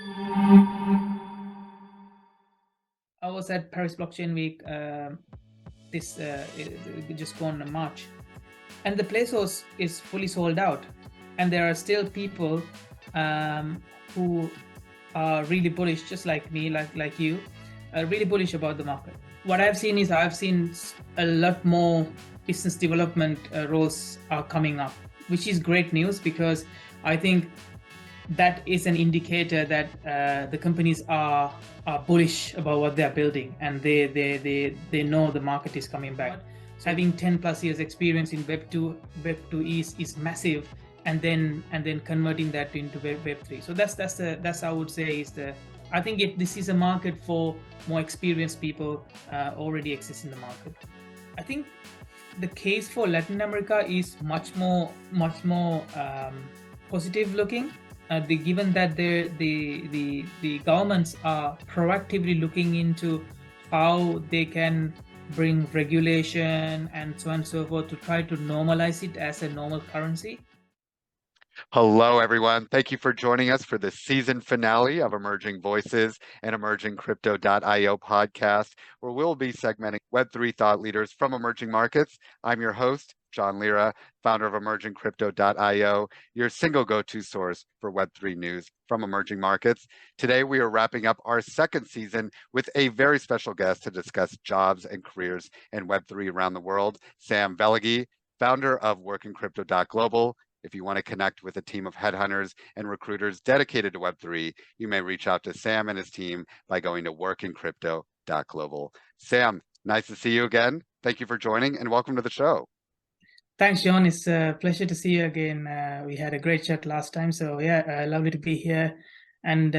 I was at Paris Blockchain Week just gone in March, and the place is fully sold out, and there are still people who are really bullish, just like me, like you, really bullish about the market. What I've seen is a lot more business development roles are coming up, which is great news, because I think that is an indicator that the companies are bullish about what they're building, and they know the market is coming back. So having 10 plus years experience in Web2 is massive, and then converting that into Web3. So that's I would say is I think this is a market for more experienced people already exists in the market. I think the case for Latin America is much more positive looking. Given that the governments are proactively looking into how they can bring regulation and so on and so forth to try to normalize it as a normal currency. Hello, everyone. Thank you for joining us for the season finale of Emerging Voices and EmergingCrypto.io podcast, where we'll be segmenting Web3 thought leaders from emerging markets. I'm your host, John Lira, founder of EmergingCrypto.io, your single go-to source for Web3 news from emerging markets. Today, we are wrapping up our second season with a very special guest to discuss jobs and careers in Web3 around the world, Sam Wellalage, founder of WorkInCrypto.Global. If you want to connect with a team of headhunters and recruiters dedicated to Web3, you may reach out to Sam and his team by going to WorkInCrypto.Global. Sam, nice to see you again. Thank you for joining and welcome to the show. Thanks, John. It's a pleasure to see you again. We had a great chat last time. So yeah, lovely to be here, and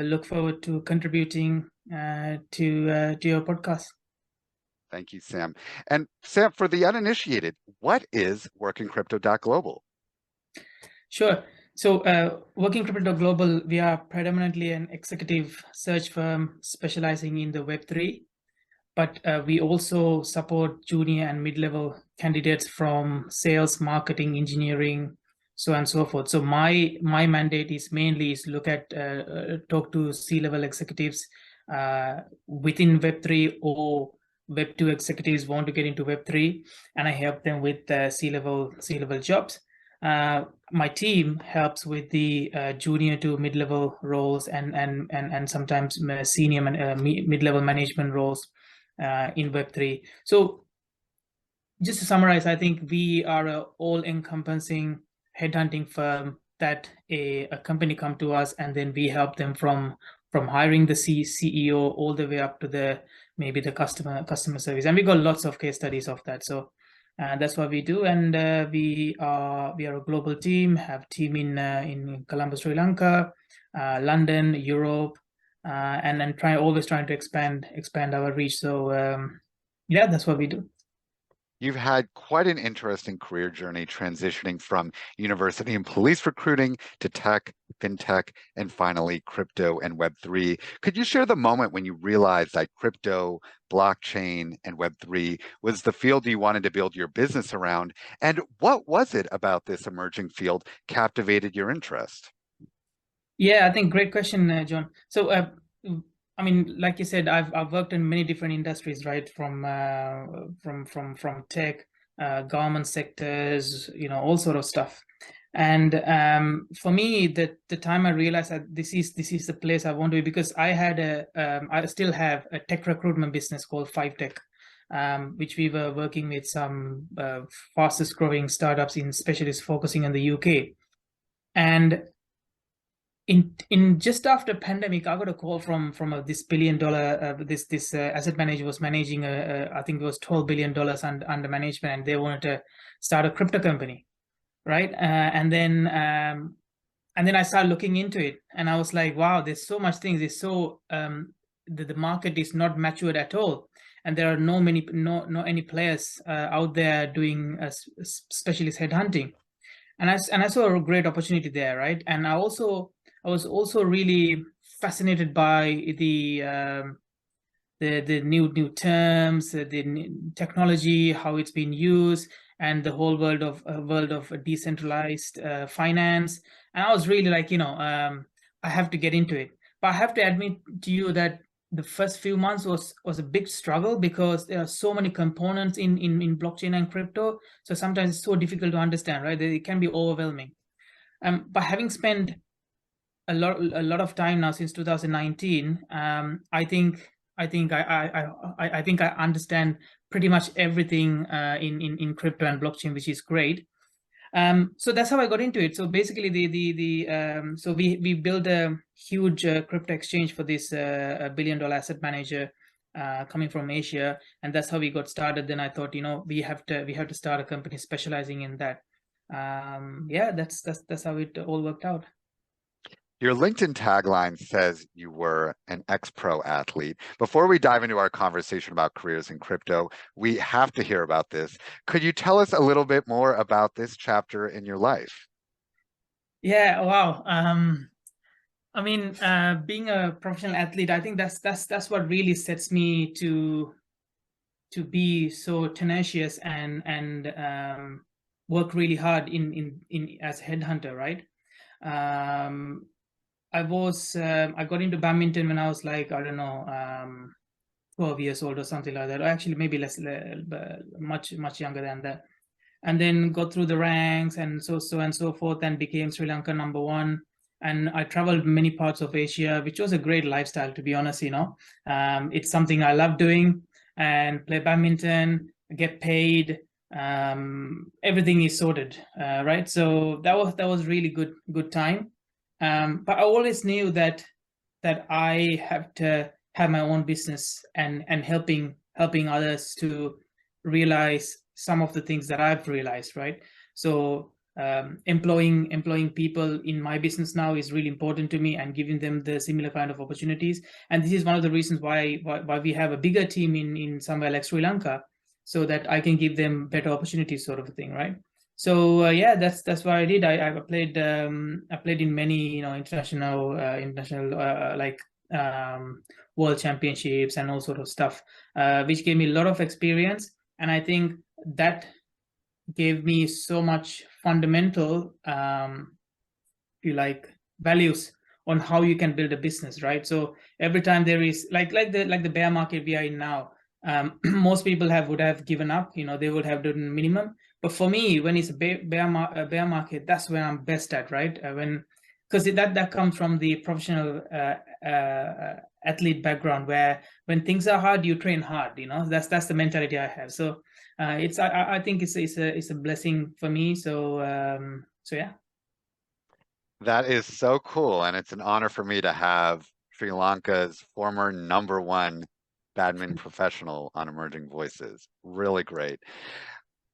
look forward to contributing to your podcast. Thank you, Sam. And Sam, for the uninitiated, what is WorkInCrypto.Global? Sure. So WorkInCrypto.Global, we are predominantly an executive search firm specializing in the Web3, but we also support junior and mid-level candidates from sales, marketing, engineering, so on and so forth. So my mandate is mainly look at talk to C-level executives within Web3, or Web2 executives want to get into Web3, and I help them with C-level jobs. My team helps with the junior to mid-level roles and sometimes senior mid-level management roles in Web3. So just to summarize, I think we are an all-encompassing headhunting firm that a company come to us, and then we help them from hiring the CEO all the way up to maybe the customer service. And we got lots of case studies of that. So that's what we do, and we are a global team. Have team in Colombo, Sri Lanka, London, Europe, and then always trying to expand our reach. So yeah, that's what we do. You've had quite an interesting career journey, transitioning from university and police recruiting to tech, fintech, and finally crypto and Web3. Could you share the moment when you realized that crypto, blockchain, and Web3 was the field you wanted to build your business around? And what was it about this emerging field captivated your interest? Yeah, I think great question, John. So I mean, like you said, I've worked in many different industries, right? From tech, government sectors, all sort of stuff. And for me, the time I realized that this is the place I want to be, because I still have a tech recruitment business called 5Tech, which we were working with some fastest growing startups in specialists focusing on the UK. And in just after pandemic, I got a call from this $1 billion this asset manager was managing I think it was $12 billion under management, and they wanted to start a crypto company, right? And then I started looking into it, and I was like, wow, there's so much things. It's so the market is not matured at all, and there are no any players out there doing specialist headhunting, and I saw a great opportunity there, right? And I was also really fascinated by the new terms, the technology, how it's been used, and the whole world of decentralized finance. And I was really like, I have to get into it. But I have to admit to you that the first few months was a big struggle, because there are so many components in blockchain and crypto. So sometimes it's so difficult to understand, right? It can be overwhelming. But having spent a lot of time now since 2019, I think I understand pretty much everything in crypto and blockchain, which is great. So that's how I got into it. So basically, so we built a huge crypto exchange for this $1 billion asset manager coming from Asia, and that's how we got started. Then I thought, we have to start a company specializing in that. Yeah, that's how it all worked out. Your LinkedIn tagline says you were an ex-pro athlete. Before we dive into our conversation about careers in crypto, we have to hear about this. Could you tell us a little bit more about this chapter in your life? Yeah, wow. I mean, being a professional athlete, I think that's what really sets me to be so tenacious and work really hard in as a headhunter, right? I got into badminton when I was like, I don't know, 12 years old or something like that. Or actually, maybe much younger than that. And then got through the ranks and so and so forth, and became Sri Lanka #1. And I traveled many parts of Asia, which was a great lifestyle, to be honest. It's something I love doing, and play badminton, get paid. Everything is sorted, right? So that was really good time. But I always knew that I have to have my own business and helping others to realize some of the things that I've realized, right? So employing people in my business now is really important to me, and giving them the similar kind of opportunities. And this is one of the reasons why we have a bigger team in somewhere like Sri Lanka, so that I can give them better opportunities, sort of a thing, right? So yeah, that's what I did. I played in many international like world championships and all sort of stuff, which gave me a lot of experience. And I think that gave me so much fundamental, if you like, values on how you can build a business, right? So every time there is like the bear market we are in now, most people would have given up. They would have done minimum. But for me, when it's a bear market, that's when I'm best at, right? Because that comes from the professional athlete background, where when things are hard, you train hard. That's the mentality I have. So I think it's a blessing for me. So yeah. That is so cool, and it's an honor for me to have Sri Lanka's former #1 badminton professional on Emerging Voices. Really great.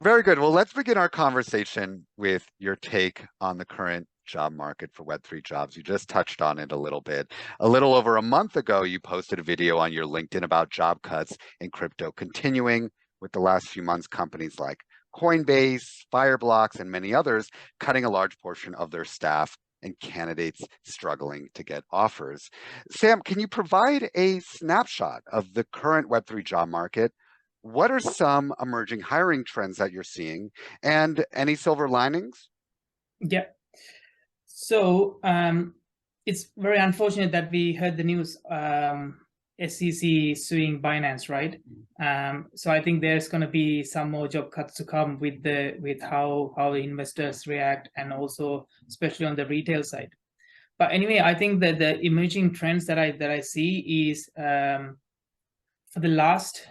Very good. Well, let's begin our conversation with your take on the current job market for Web3 jobs. You just touched on it a little bit. A little over a month ago, you posted a video on your LinkedIn about job cuts in crypto, continuing with the last few months, companies like Coinbase, Fireblocks, and many others cutting a large portion of their staff and candidates struggling to get offers. Sam, can you provide a snapshot of the current Web3 job market? What are some emerging hiring trends that you're seeing, and any silver linings? Yeah. So it's very unfortunate that we heard the news, SEC suing Binance, right? So I think there's going to be some more job cuts to come with how the investors react, and also especially on the retail side. But anyway, I think that the emerging trends that I see is, for the last,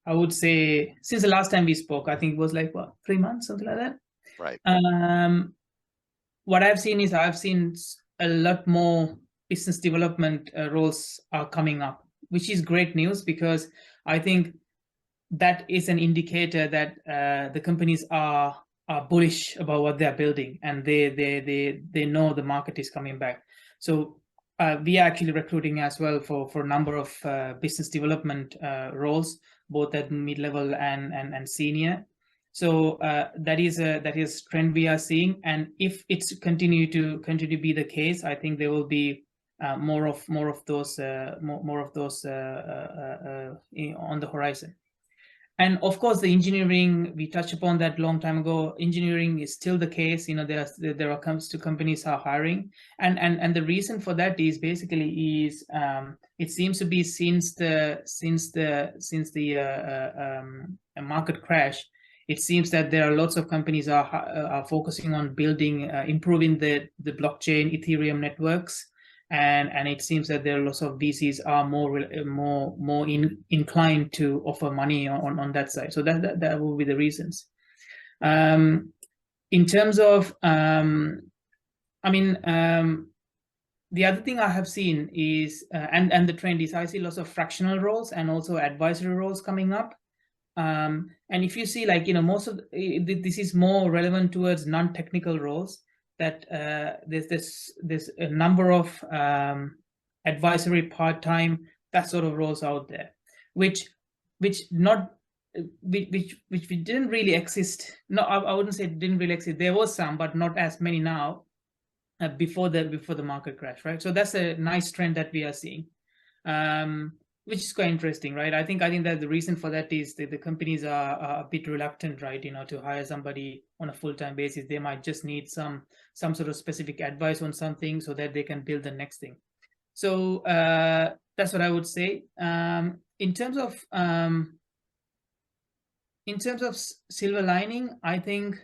I would say, since the last time we spoke, I think it was like 3 months, something like that. Right. What I've seen is a lot more business development roles are coming up, which is great news, because I think that is an indicator that the companies are bullish about what they're building, and they know the market is coming back. So we are actually recruiting as well for a number of business development roles, both at mid-level and senior. So that is a trend we are seeing, and if it's continue to be the case, I think there will be more of those on the horizon. And of course, the engineering, we touched upon that long time ago. Engineering is still the case. There are comes to companies are hiring, and the reason for that is basically it seems to be since the market crash, it seems that there are lots of companies are focusing on building, improving the blockchain Ethereum networks. And it seems that there are lots of VCs are more inclined to offer money on that side. So that will be the reasons. In terms of, the other thing I have seen is, and the trend is, I see lots of fractional roles and also advisory roles coming up. And if you see, most of this is more relevant towards non-technical roles. That there's a number of advisory part-time, that sort of roles out there, which didn't really exist. No, I wouldn't say it didn't really exist. There was some, but not as many now. Before the market crash, right? So that's a nice trend that we are seeing, which is quite interesting, right? I think that the reason for that is that the companies are a bit reluctant, right? To hire somebody on a full-time basis. They might just need some sort of specific advice on something so that they can build the next thing. So that's what I would say. In terms of silver lining, I think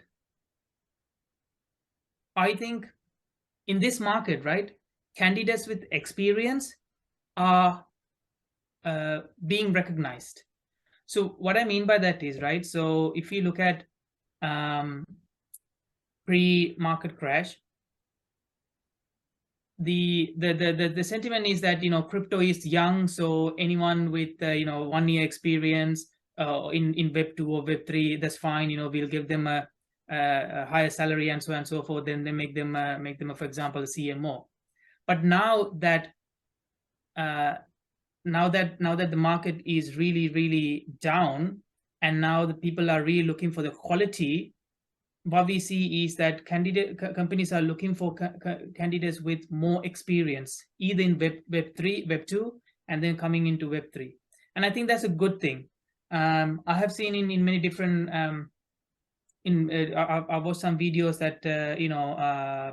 in this market, right, candidates with experience are being recognized. So what I mean by that is, right, so if you look at pre-market crash, the sentiment is that crypto is young, so anyone with 1 year experience in Web 2 or Web 3, that's fine. We'll give them a higher salary and so on and so forth. Then they make them for example, a CMO. But now that the market is really down, and now the people are really looking for the quality, what we see is that companies are looking for candidates with more experience, either in Web 3, Web 2, and then coming into Web 3. And I think that's a good thing. I have seen in many different I watched some videos that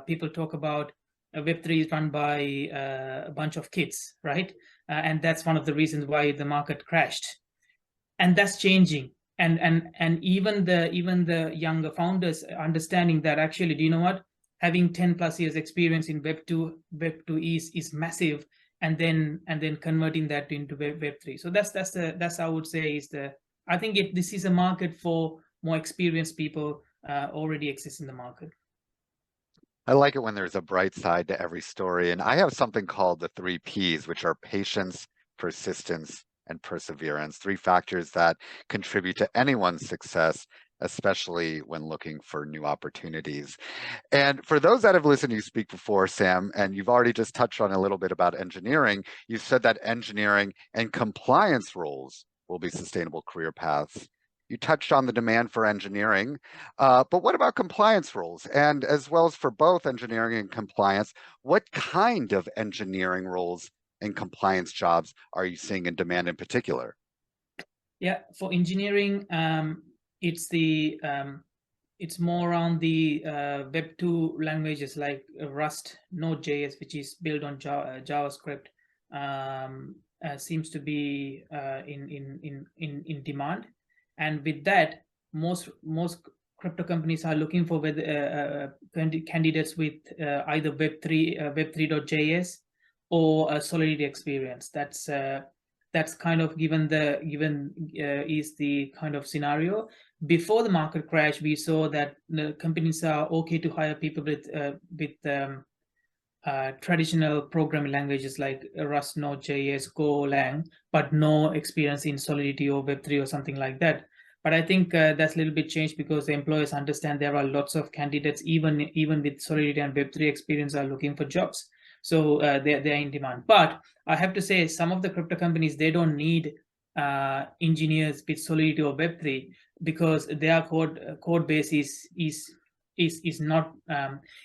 people talk about Web3 is run by a bunch of kids, right? And that's one of the reasons why the market crashed. And that's changing. And even the younger founders understanding that, actually, do you know what? Having 10 plus years experience in Web 2 is massive, and then converting that into Web 3. So that's I would say is I think this is a market for more experienced people already exists in the market. I like it when there's a bright side to every story. And I have something called the 3 Ps, which are patience, persistence, and perseverance. 3 factors that contribute to anyone's success, especially when looking for new opportunities. And for those that have listened to you speak before, Sam, and you've already just touched on a little bit about engineering, you said that engineering and compliance roles will be sustainable career paths. You touched on the demand for engineering, but what about compliance roles? And as well as for both engineering and compliance, what kind of engineering roles and compliance jobs are you seeing in demand in particular? Yeah, for engineering, it's more around the Web 2 languages like Rust, Node.js, which is built on JavaScript, seems to be in demand. And with that, most crypto companies are looking for candidates with either Web3.js or Solidity experience. That's kind of given is the kind of scenario. Before the market crash, we saw that the companies are okay to hire people with traditional programming languages like Rust, Node.js, Go, Lang, but no experience in Solidity or Web3 or something like that. But I think that's a little bit changed because the employers understand there are lots of candidates, even with Solidity and Web3 experience, are looking for jobs. So they're in demand. But I have to say, some of the crypto companies, they don't need engineers with Solidity or Web3 because their code base is not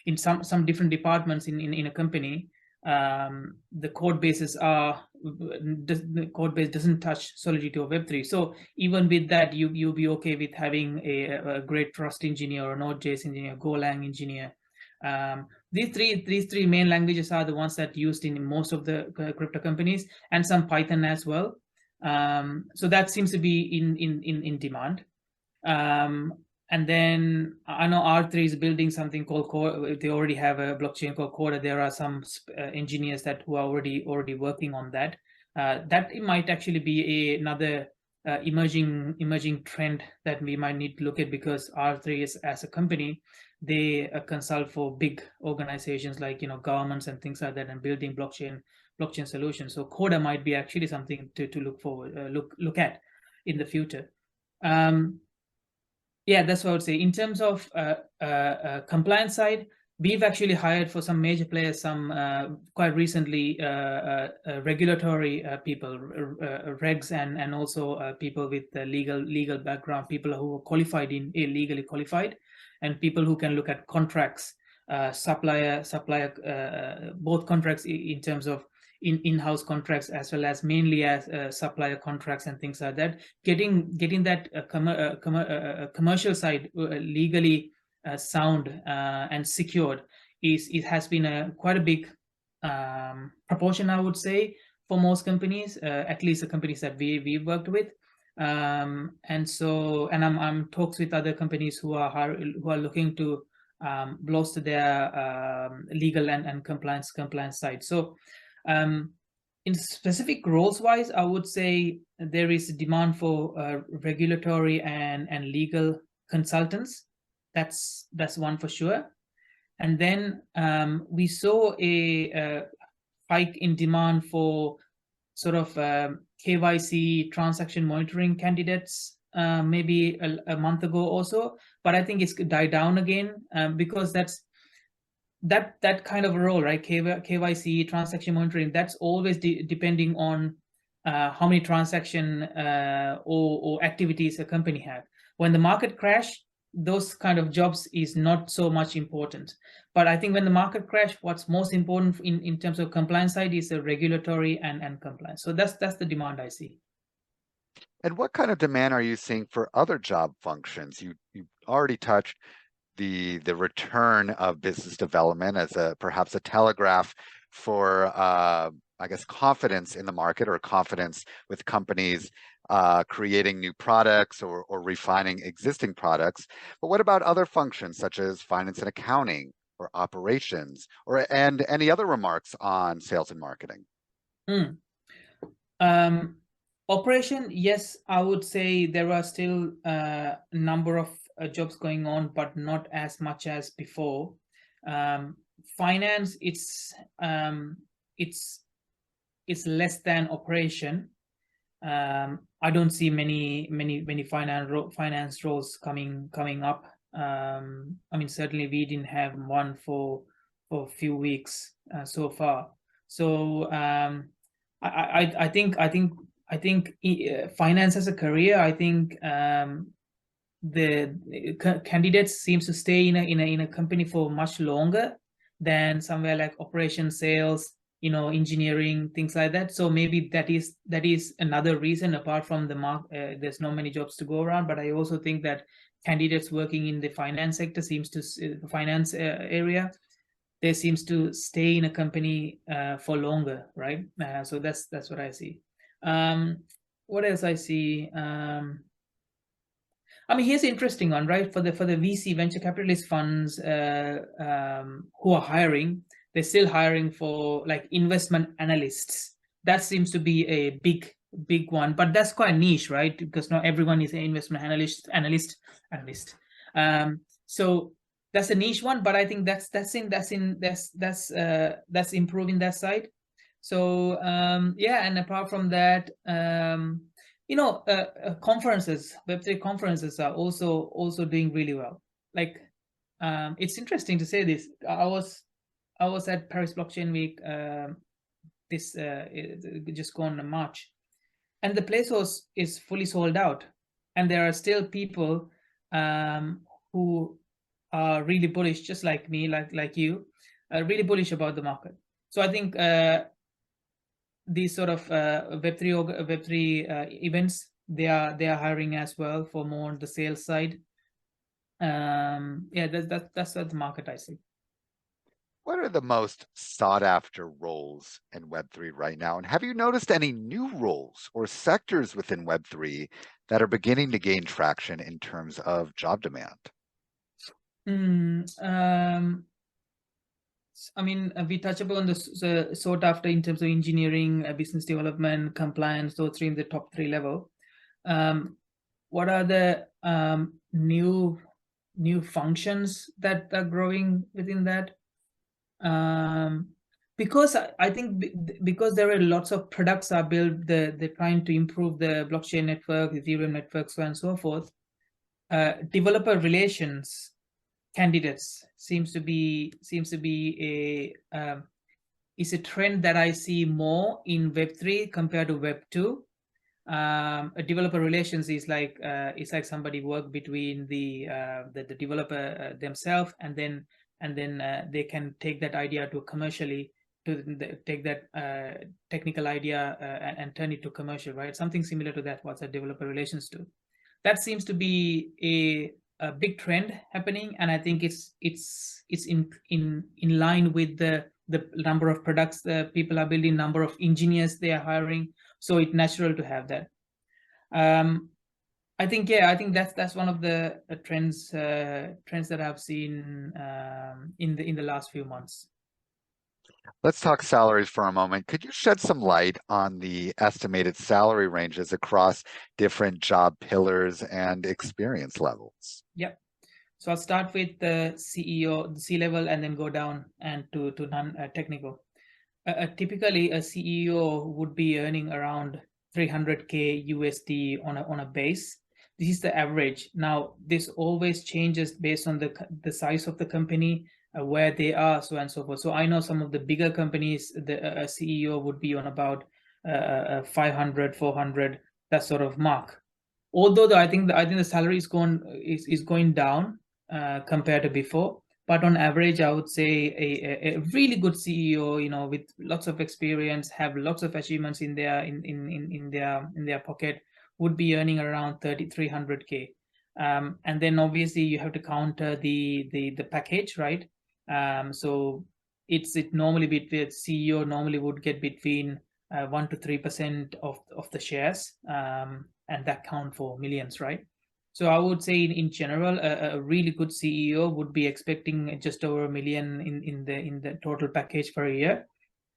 in some different departments in a company. the code bases are the code base doesn't touch Solidity or Web3. So even with that, you'll be okay with having a great Rust engineer or Node.js engineer, Golang engineer. These three main languages are the ones that used in most of the crypto companies, and some Python as well. So that seems to be in demand. And then I know R3 is building something called Core. They already have a blockchain called Coda. There are some engineers who are already working on that. That it might actually be another emerging trend that we might need to look at, because R3 is, as a company, they consult for big organizations like governments and things like that, and building blockchain solutions. So Coda might be actually something to look at in the future. Yeah, that's what I would say. In terms of compliance side, we've actually hired for some major players, some quite recently, regulatory people, regs, and also people with legal background, people who are qualified legally qualified, and people who can look at contracts, supplier both contracts in terms of in-house contracts, as well as mainly as supplier contracts and things like that. Getting that commercial side legally sound and secured it has been quite a big proportion, I would say, for most companies, at least the companies that we've worked with. And I'm talks with other companies who are looking to bolster their legal and compliance side. So in specific roles wise, I would say there is demand for regulatory and legal consultants. That's one for sure. And then we saw a hike in demand for sort of KYC transaction monitoring candidates maybe a month ago or so, but I think it's died down again because that kind of a role, right? KYC, transaction monitoring, that's always depending on how many transaction or activities a company have. When the market crash, those kind of jobs is not so much important. But I think when the market crash, what's most important in terms of compliance side is the regulatory and compliance. So that's the demand I see. And what kind of demand are you seeing for other job functions? You already touched the return of business development as perhaps a telegraph for I guess confidence in the market, or confidence with companies creating new products or refining existing products. But what about other functions such as finance and accounting, or operations, and any other remarks on sales and marketing? Operation, yes, I would say there are still a number of jobs going on, but not as much as before. Finance, it's less than operation. I don't see many finance roles coming up. I mean, certainly we didn't have one for a few weeks so far. So I think finance as a career, I think the candidates seems to stay in a company for much longer than somewhere like operations, sales, engineering, things like that. So maybe that is another reason, apart from the there's not many jobs to go around. But I also think that candidates working in the finance sector finance area, they seems to stay in a company for longer, right? So that's what I see. What else I see? I mean, here's an interesting one, right? For the VC venture capitalist funds who are hiring, they're still hiring for like investment analysts. That seems to be a big one, but that's quite niche, right? Because not everyone is an investment analyst. So that's a niche one, but I think that's improving that side. So yeah, and apart from that, conferences, Web3 conferences are also doing really well. Like, it's interesting to say this. I was at Paris Blockchain Week this just gone in March, and the place is fully sold out, and there are still people who are really bullish, just like me, like you, really bullish about the market. So I think these sort of Web3 events, they are hiring as well for more on the sales side. Yeah, that's the market I see. What are the most sought after roles in Web3 right now? And have you noticed any new roles or sectors within Web3 that are beginning to gain traction in terms of job demand? I mean, we touch upon the sought after in terms of engineering, business development, compliance, those three in the top 3 level. What are the new functions that are growing within that? Because I think because there are lots of products are built, they're trying to improve the blockchain network, Ethereum network, so on and so forth. Developer relations candidates seems to be a is a trend that I see more in Web3 compared to Web2. A developer relations is like it's like somebody work between the developer themselves, and then they can take that idea to commercially, to take that technical idea and turn it to commercial, right? Something similar to that. What's a developer relations do? That seems to be a big trend happening, and I think it's in line with the number of products that people are building, number of engineers they are hiring. So it's natural to have that. I think that's one of the trends that I've seen in the last few months. Let's talk salaries for a moment. Could you shed some light on the estimated salary ranges across different job pillars and experience levels? Yep. So I'll start with the CEO, the C-level, and then go down and to non-technical. Typically, a CEO would be earning around 300K USD on a base. This is the average. Now, this always changes based on the size of the company, where they are, so on and so forth. So I know some of the bigger companies, the CEO would be on about 500, 400, that sort of mark. Although I think the salary is going down compared to before. But on average, I would say a really good CEO, with lots of experience, have lots of achievements in their pocket, would be earning around 300K. And then obviously you have to counter the package, right? So it normally between CEO normally would get between 1 to 3% of the shares, and that count for millions, right? So I would say in general, a really good CEO would be expecting just over $1 million in the total package for a year.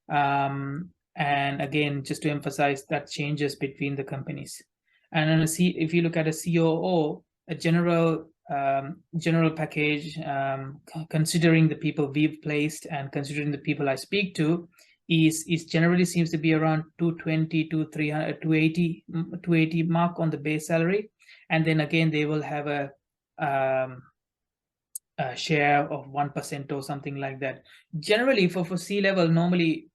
And again, just to emphasize, that changes between the companies. And if you look at a COO, a general package, considering the people we've placed and considering the people I speak to, is generally seems to be around 220 to 300, 280 mark on the base salary. And then again, they will have a share of 1% or something like that. Generally, for C-level, normally,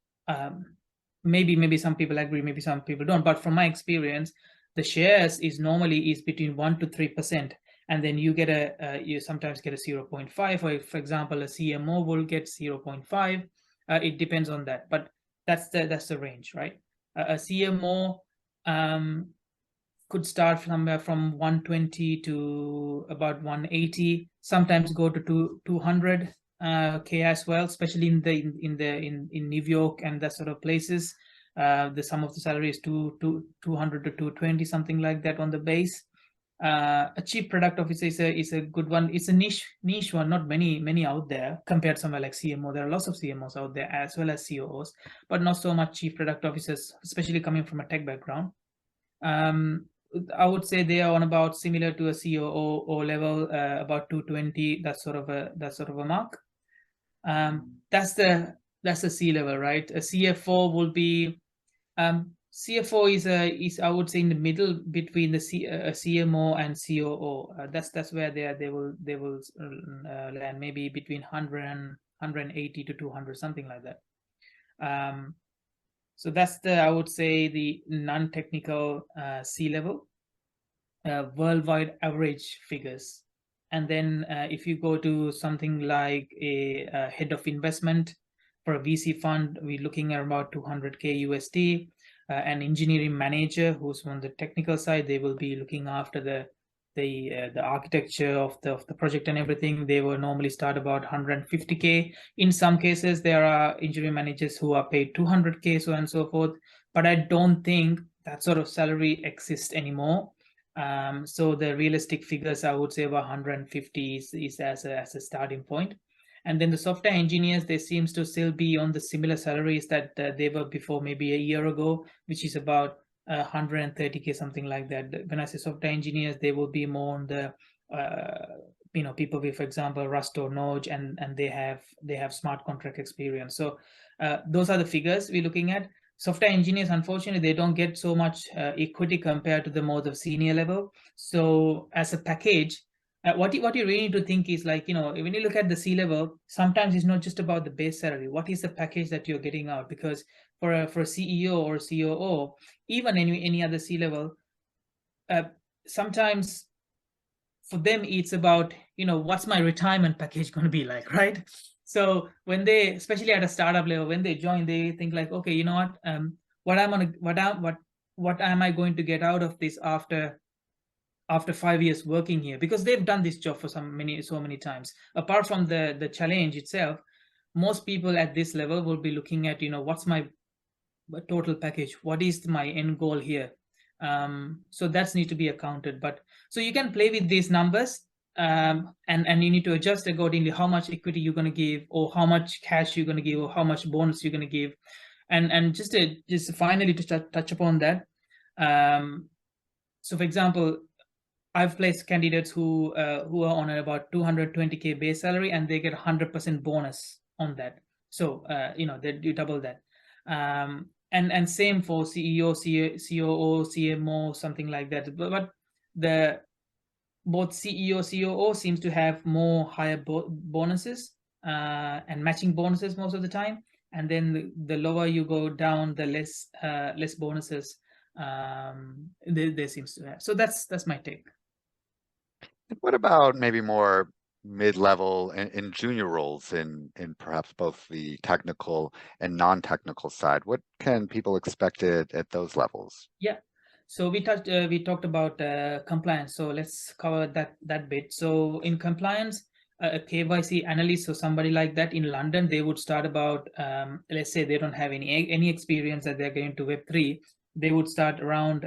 maybe some people agree, maybe some people don't. But from my experience, the shares is normally between 1 to 3%, and then you get you sometimes get a 0.5, or for example, a CMO will get 0.5. It depends on that, but that's the range, right? A CMO could start somewhere from 120 to about 180, sometimes go to 200K as well, especially in New York and that sort of places. The sum of the salary is 200 to 220, something like that on the base. A chief product officer is a good one. It's a niche one, not many out there compared to somewhere like CMO. There are lots of CMOs out there as well as COOs, but not so much chief product officers, especially coming from a tech background. I would say they are on about similar to a COO level, about 220. That's sort of a mark. That's the C-level, right? A CFO will be CFO is I would say in the middle between the CMO and COO. That's where they will land, maybe between 100 and 180 to 200, something like that. So that's I would say the non-technical C-level worldwide average figures. And then if you go to something like a head of investment, For a VC fund, we're looking at about 200K USD. An engineering manager who's on the technical side, they will be looking after the architecture of the project and everything. They will normally start about 150K. In some cases, there are engineering managers who are paid 200K, so on and so forth. But I don't think that sort of salary exists anymore. So the realistic figures, I would say about 150 is as a starting point. And then the software engineers, they seems to still be on the similar salaries that they were before, maybe a year ago, which is about 130K, something like that. When I say software engineers, they will be more on the people with, for example, Rust or Node, and they have smart contract experience. So those are the figures we're looking at. Software engineers, unfortunately, they don't get so much equity compared to the more the senior level. So as a package, what you really need to think is, like, when you look at the C-level, sometimes it's not just about the base salary. What is the package that you're getting out? Because for a CEO or COO, even any other C-level, sometimes for them it's about, what's my retirement package going to be like, right? So when they, especially at a startup level, when they join, they think like, okay, you know what, what am I going to get out of this after 5 years working here? Because they've done this job for so many times. Apart from the challenge itself, most people at this level will be looking at, what's my total package? What is my end goal here? So that's need to be accounted. But so you can play with these numbers, and you need to adjust accordingly how much equity you're going to give, or how much cash you're going to give, or how much bonus you're going to give. And just finally to touch upon that. So for example, I've placed candidates who are on about 220K base salary, and they get 100% bonus on that. So you double that. And same for CEO, COO, CMO, something like that. But both CEO, COO seems to have more higher bonuses and matching bonuses most of the time. And then the lower you go down, the less bonuses there seems to have. So that's my take. What about maybe more mid-level and junior roles in perhaps both the technical and non-technical side? What can people expect at those levels? Yeah. So we talked about compliance. So let's cover that bit. So in compliance, a KYC analyst, so somebody like that in London, they would start about, let's say they don't have any experience that they're going to Web3. They would start around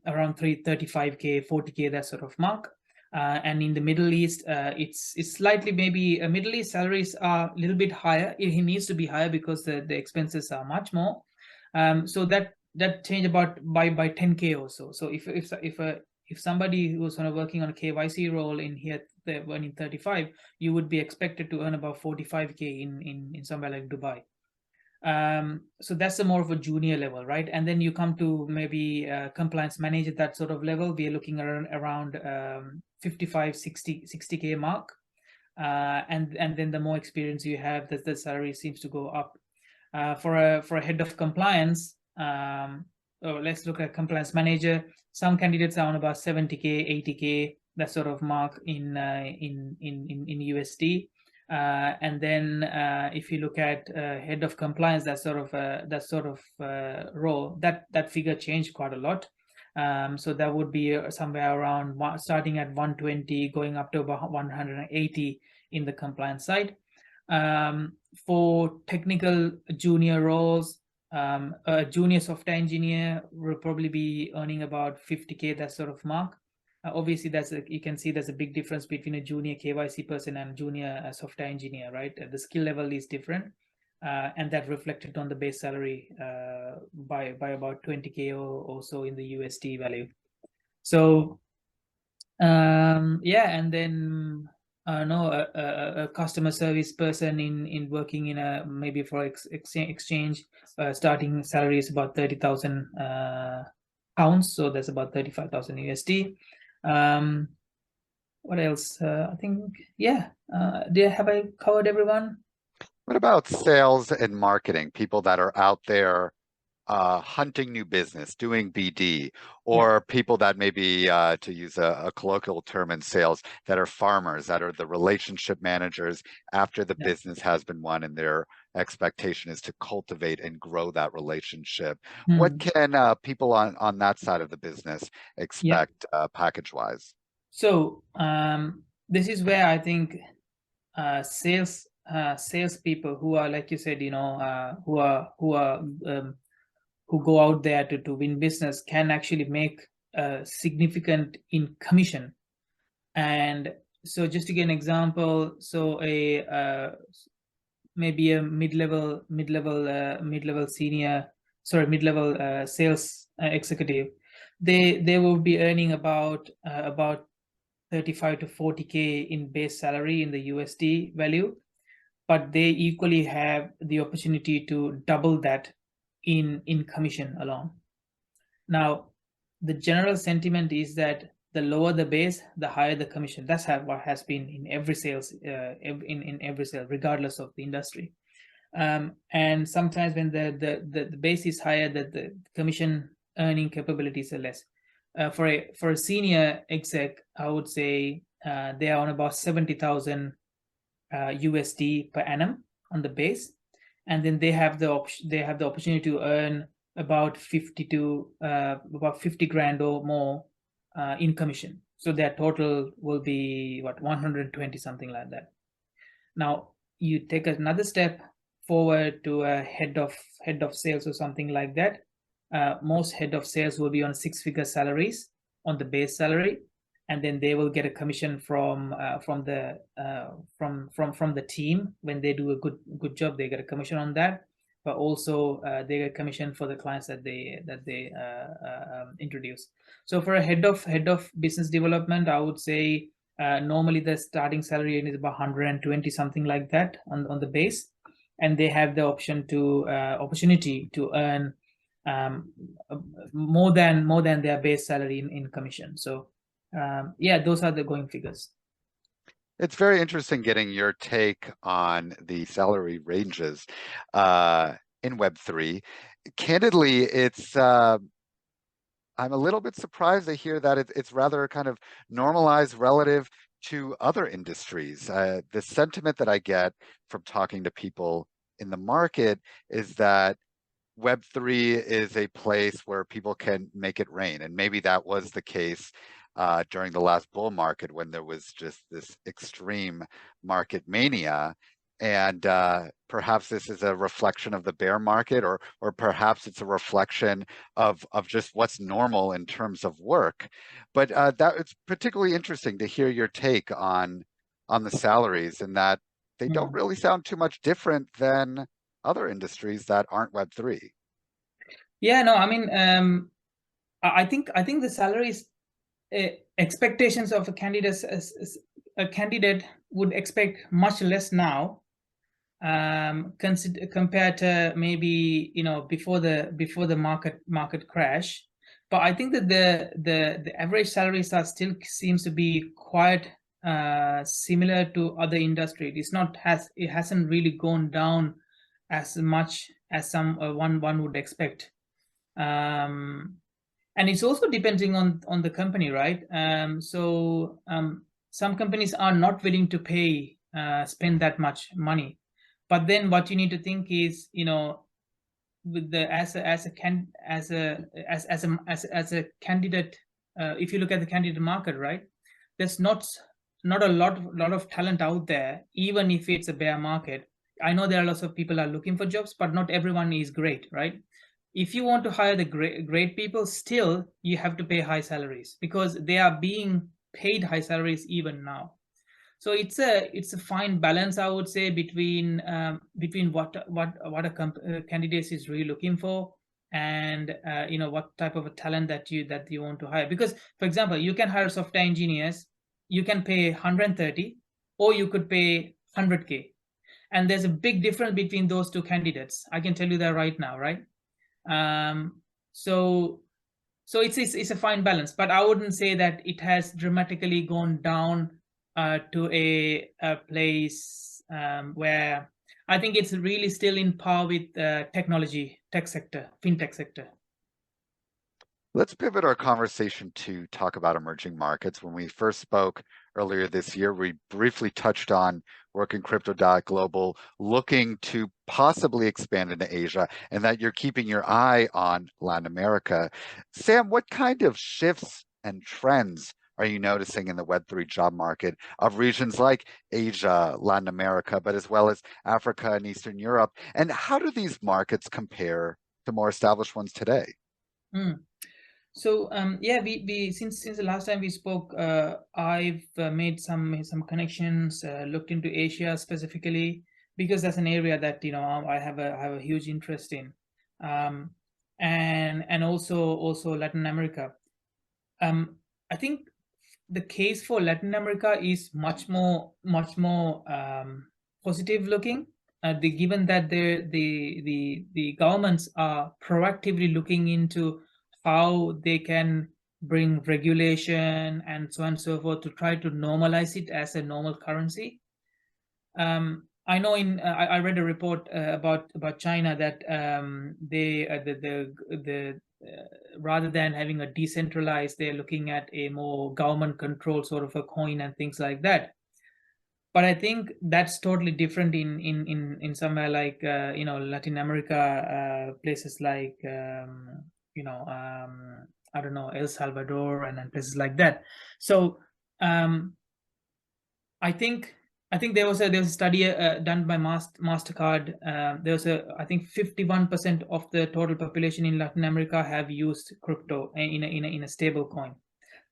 35K, 40K, that sort of mark. And in the Middle East, it's slightly, maybe Middle East salaries are a little bit higher. It needs to be higher because the expenses are much more. So that change about by 10K or so. So if somebody who's working on a KYC role in here, they're earning 35, you would be expected to earn about 45K in somewhere like Dubai. So that's a more of a junior level, right? And then you come to maybe compliance manager, that sort of level. We are looking around 55, 60K mark. And then the more experience you have, the salary seems to go up. For a head of compliance, let's look at compliance manager. Some candidates are on about 70K, 80K, that sort of mark in USD. And then if you look at head of compliance, that sort of role, that figure changed quite a lot. So that would be somewhere around starting at 120, going up to about 180 in the compliance side. For technical junior roles, a junior software engineer will probably be earning about 50K, that sort of mark. Obviously, you can see there's a big difference between a junior KYC person and junior software engineer, right? The skill level is different, and that reflected on the base salary by about 20K or so in the USD value. So yeah, and then a customer service person in working in a maybe for exchange, starting salary is about 30,000 pounds, so that's about 35,000 USD. What else? I think, yeah. Have I covered everyone? What about sales and marketing? People that are out there hunting new business, doing BD, or people that maybe, to use a colloquial term in sales, that are farmers, that are the relationship managers after the business has been won and their expectation is to cultivate and grow that relationship. What can people on that side of the business expect package-wise? So this is where I think sales people who are, like you said, who go out there to win business can actually make significant in commission. And so just to give an example, so maybe a mid-level sales executive, they will be earning about 35 to 40K in base salary in the USD value, but they equally have the opportunity to double that in commission alone. Now, the general sentiment is that the lower the base, the higher the commission. That's what has been in every sales, in every sale, regardless of the industry. And sometimes when the base is higher, the commission earning capabilities are less. For a senior exec, I would say they are on about 70,000 USD per annum on the base, and then they have the opportunity to earn about 50 grand or more in commission. So their total will be 120, something like that. Now you take another step forward to a head of sales or something like that. Most head of sales will be on 6-figure salaries on the base salary, and then they will get a commission from the team. When they do a good job, they get a commission on that, but also they get commission for the clients that they introduce. So for a head of business development, I would say normally the starting salary is about 120, something like that on the base, and they have the opportunity to earn more than their base salary in commission. So those are the going figures. It's very interesting getting your take on the salary ranges in Web3. Candidly, it's I'm a little bit surprised to hear that it's rather kind of normalized relative to other industries. The sentiment that I get from talking to people in the market is that Web3 is a place where people can make it rain. And maybe that was the case during the last bull market, when there was just this extreme market mania. And perhaps this is a reflection of the bear market, or perhaps it's a reflection of just what's normal in terms of work. But that it's particularly interesting to hear your take on the salaries, and that they don't really sound too much different than other industries that aren't Web3. Yeah, no, I mean, I think the salaries expectations of a candidate would expect much less now, compared to maybe before the market crash. But I think that the average salaries are still seems to be quite similar to other industries. It hasn't really gone down as much as one would expect. And it's also depending on the company, right? So some companies are not willing to spend that much money. But then what you need to think is, with as a candidate, if you look at the candidate market, right, there's not a lot of talent out there, even if it's a bear market. I know there are lots of people are looking for jobs, but not everyone is great, right? If you want to hire the great people, still you have to pay high salaries, because they are being paid high salaries even now. So it's a fine balance, I would say, between what a candidate is really looking for, and what type of a talent that you want to hire. Because, for example, you can hire software engineers, you can pay 130, or you could pay 100K, and there's a big difference between those two candidates. I can tell you that right now, right? So it's a fine balance, but I wouldn't say that it has dramatically gone down to a place where I think it's really still in par with technology, tech sector, fintech sector. Let's pivot our conversation to talk about emerging markets. When we first spoke earlier this year, we briefly touched on WorkInCrypto.Global looking to possibly expand into Asia, and that you're keeping your eye on Latin America. Sam, what kind of shifts and trends are you noticing in the Web3 job market of regions like Asia, Latin America, but as well as Africa and Eastern Europe? And how do these markets compare to more established ones today? So yeah, we since the last time we spoke, I've made some connections, looked into Asia specifically because that's an area that I have a huge interest in, and also Latin America. I think the case for Latin America is much more positive looking. Given that the governments are proactively looking into how they can bring regulation and so on and so forth to try to normalize it as a normal currency. I know I read a report about China that they rather than having a decentralized, they're looking at a more government controlled sort of a coin and things like that. But I think that's totally different in somewhere like Latin America, places like I don't know, El Salvador and places like that. So I think there was a study done by Mastercard. There was I think 51% of the total population in Latin America have used crypto in a stable coin.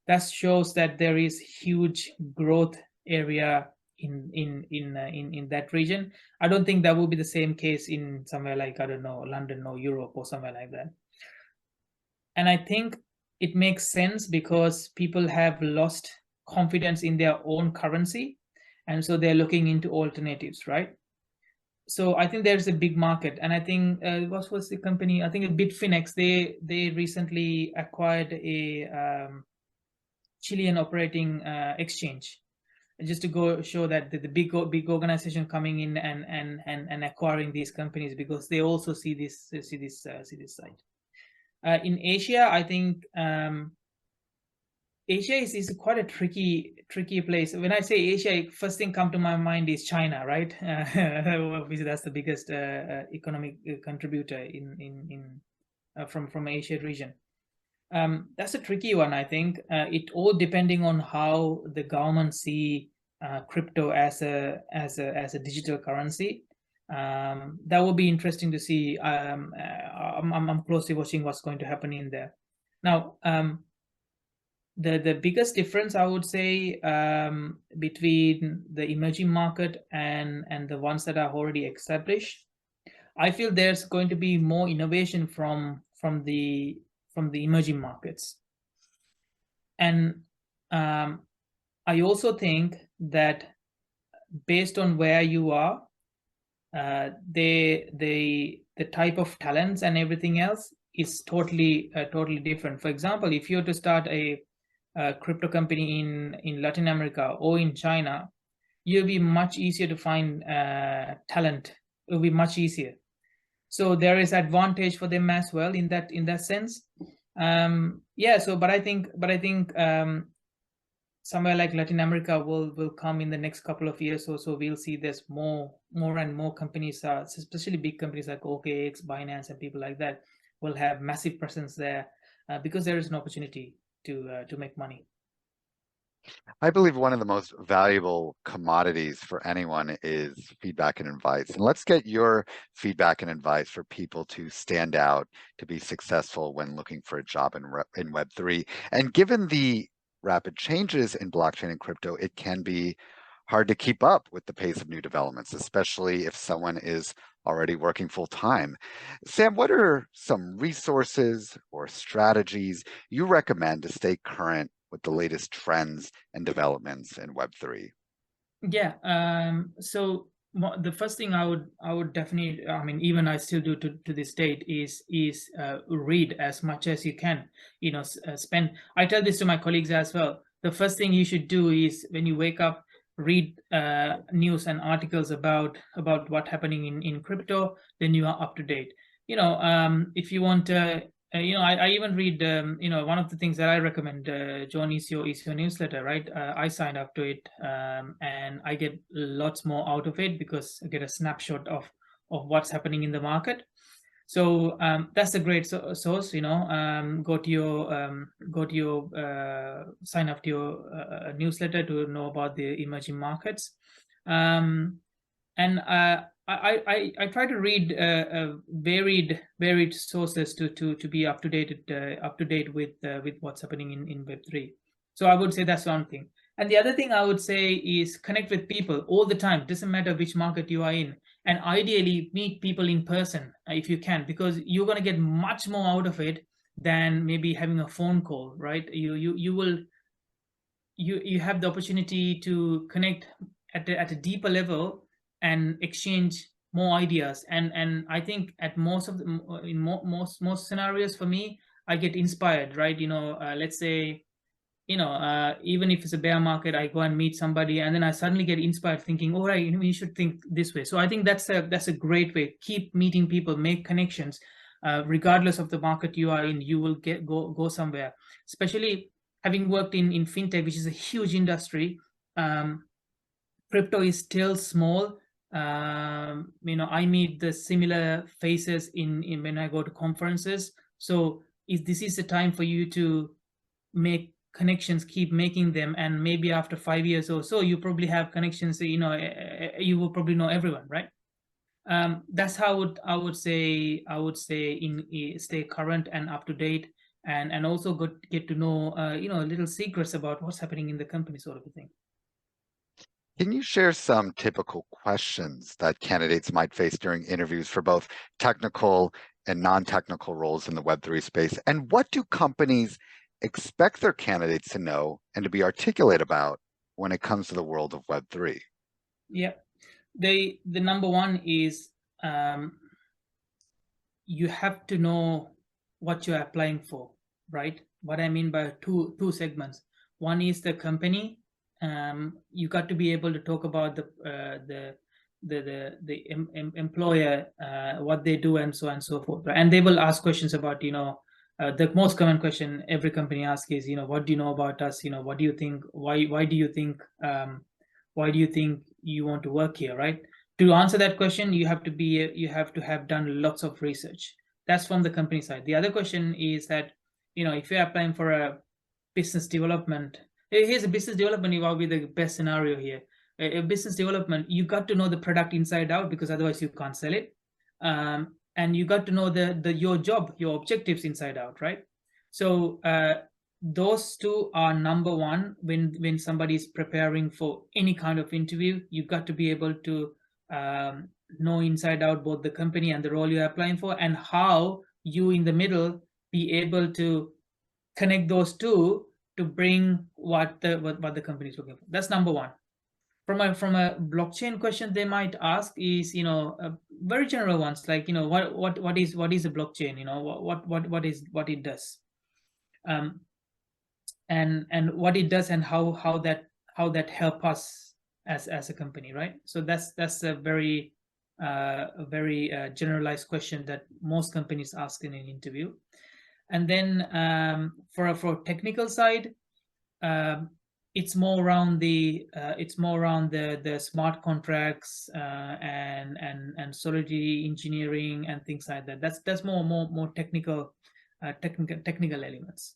That shows that there is huge growth area in that region. I don't think that will be the same case in somewhere like, I don't know, London or Europe or somewhere like that. And I think it makes sense because people have lost confidence in their own currency, and so they're looking into alternatives, right? So I think there's a big market, and I think what was the company? I think Bitfinex. They recently acquired a Chilean operating exchange, just to show that the big organization coming in and acquiring these companies because they also see this side. In Asia, I think Asia is quite a tricky place. When I say Asia, first thing come to my mind is China, right? Obviously, that's the biggest economic contributor from Asia region. That's a tricky one, I think. It all depending on how the government see crypto as a digital currency. That will be interesting to see. I'm closely watching what's going to happen in there. Now, the biggest difference I would say between the emerging market and the ones that are already established, I feel there's going to be more innovation from the emerging markets. And I also think that based on where you are, the type of talents and everything else is totally different. For example, if you're to start a crypto company in Latin America or in China, you'll be much easier to find talent. It will be much easier. So there is advantage for them as well in that sense. Yeah. So, but I think somewhere like Latin America will come in the next couple of years or so. We'll see there's more and more companies, especially big companies like OKX, Binance, and people like that will have massive presence there because there is an opportunity to make money. I believe one of the most valuable commodities for anyone is feedback and advice. And let's get your feedback and advice for people to stand out, to be successful when looking for a job in Web3. And given the rapid changes in blockchain and crypto, it can be hard to keep up with the pace of new developments, especially if someone is already working full time. Sam, what are some resources or strategies you recommend to stay current with the latest trends and developments in Web3? Yeah. So the first thing I would definitely, I mean, even I still do to this date is read as much as you can. Spend. I tell this to my colleagues as well. The first thing you should do is when you wake up, read news and articles about what's happening in crypto, then you are up to date. If you want I even read one of the things that I recommend, John, is your newsletter, right? I signed up to it, and I get lots more out of it because I get a snapshot of what's happening in the market. So that's a great source. Go to your sign up to your newsletter to know about the emerging markets. And I try to read varied sources to be up to date with what's happening in Web3. So I would say that's one thing. And the other thing I would say is connect with people all the time. Doesn't matter which market you are in, and ideally meet people in person if you can, because you're going to get much more out of it than maybe having a phone call, right? You have the opportunity to connect at a deeper level and exchange more ideas. And I think at most scenarios, for me, I get inspired, right? Let's say, even if it's a bear market, I go and meet somebody, and then I suddenly get inspired, thinking, all right, you should think this way. So I think that's a great way. Keep meeting people, make connections. Regardless of the market you are in, you will go somewhere. Especially having worked in fintech, which is a huge industry, crypto is still small. I meet the similar faces in when I go to conferences. So this is the time for you to make connections, keep making them, and maybe after 5 years or so, you probably have connections. You will probably know everyone, right? That's how I would say stay current and up to date, and also get to know little secrets about what's happening in the company, sort of a thing. Can you share some typical questions that candidates might face during interviews for both technical and non-technical roles in the Web3 space? And what do companies expect their candidates to know and to be articulate about when it comes to the world of Web3? Yeah, the number one is you have to know what you're applying for, right? What I mean by two segments. One is the company. You got to be able to talk about the employer, what they do, and so on and so forth. Right? And they will ask questions about, the most common question every company asks is, what do you know about us? What do you think? Why do you think you want to work here, right? To answer that question, you have to have done lots of research. That's from the company side. The other question is that, if you're applying for a business development, here's a business development, you will be the best scenario here. A business development, you got to know the product inside out, because otherwise you can't sell it. And you got to know your job, your objectives inside out, right? So those two are number one when somebody is preparing for any kind of interview. You got to be able to know inside out both the company and the role you're applying for, and how you in the middle be able to connect those two to bring what the company is looking for. That's number one. From a blockchain question they might ask is, very general ones, like, what is a blockchain, what it does, and what it does, and how that help us as a company, right? So that's a very generalized question that most companies ask in an interview. And then for technical side, it's more around the smart contracts and solidity engineering and things like that. That's more technical elements.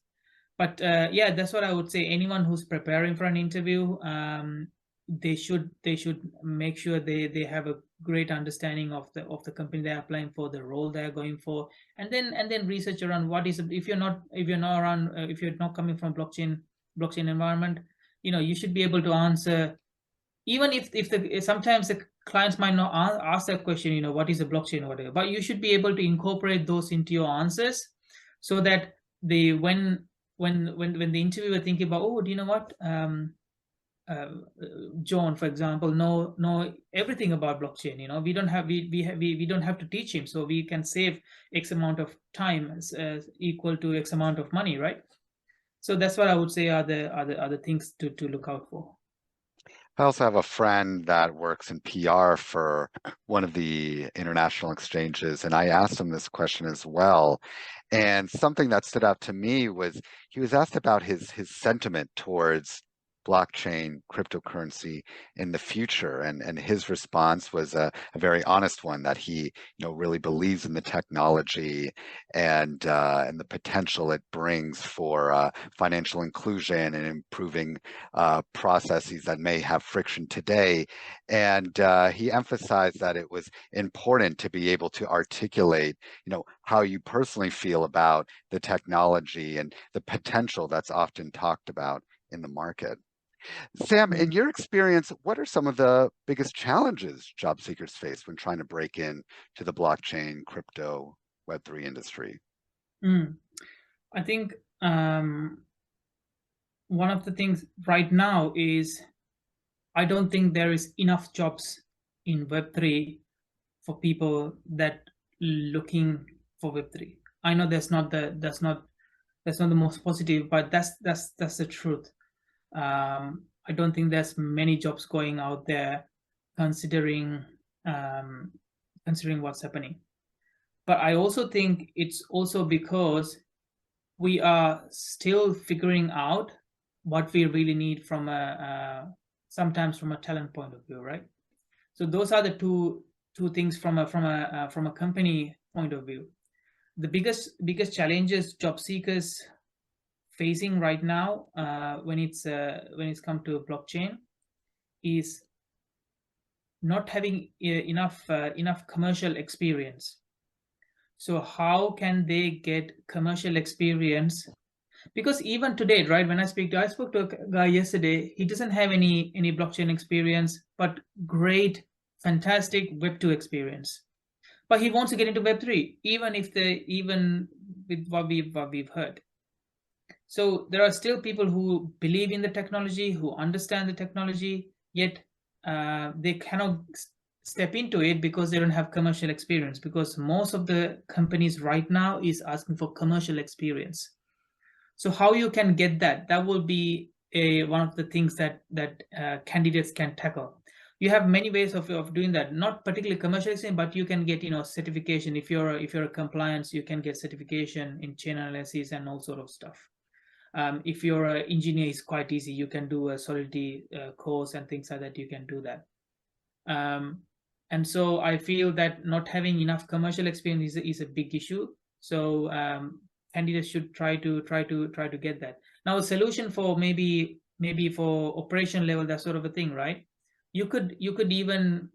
But yeah, that's what I would say. Anyone who's preparing for an interview, they should make sure they have a great understanding of the company they're applying for, the role they're going for, and then research around what is, if you're not coming from blockchain environment, you should be able to answer, even if sometimes the clients might not ask that question, what is a blockchain or whatever, but you should be able to incorporate those into your answers, so that when the interviewer thinking about, oh, do you know what, John, for example, know everything about blockchain. We don't have to teach him, so we can save X amount of time equal to X amount of money, right? So that's what I would say are the things to look out for. I also have a friend that works in PR for one of the international exchanges, and I asked him this question as well. And something that stood out to me was he was asked about his sentiment towards blockchain cryptocurrency in the future, and his response was a very honest one, that he really believes in the technology and the potential it brings for financial inclusion and improving processes that may have friction today. And he emphasized that it was important to be able to articulate how you personally feel about the technology and the potential that's often talked about in the market. Sam, in your experience, what are some of the biggest challenges job seekers face when trying to break in to the blockchain, crypto, Web3 industry? I think one of the things right now is I don't think there is enough jobs in Web3 for people that looking for Web3. I know that's not the most positive, but that's the truth. I don't think there's many jobs going out there considering what's happening. But I also think it's also because we are still figuring out what we really need from sometimes from a talent point of view, right? So those are the two things from a company point of view. The biggest challenges job seekers facing right now when it's come to blockchain is not having enough commercial experience. So how can they get commercial experience? Because even today, right, when I spoke to a guy yesterday, he doesn't have any blockchain experience, but great, fantastic Web2 experience. But he wants to get into Web3, even with what we've heard. So there are still people who believe in the technology, who understand the technology, yet they cannot step into it because they don't have commercial experience, because most of the companies right now is asking for commercial experience. So how you can get that will be one of the things that candidates can tackle. You have many ways of doing that, not particularly commercial experience, but you can get certification. If you're a compliance, you can get certification in chain analysis and all sort of stuff. If you're an engineer, it's quite easy. You can do a Solidity course and things like that. You can do that. And so I feel that not having enough commercial experience is a big issue. So candidates should try to get that. Now, a solution for maybe for operation level, that sort of a thing, right? You could even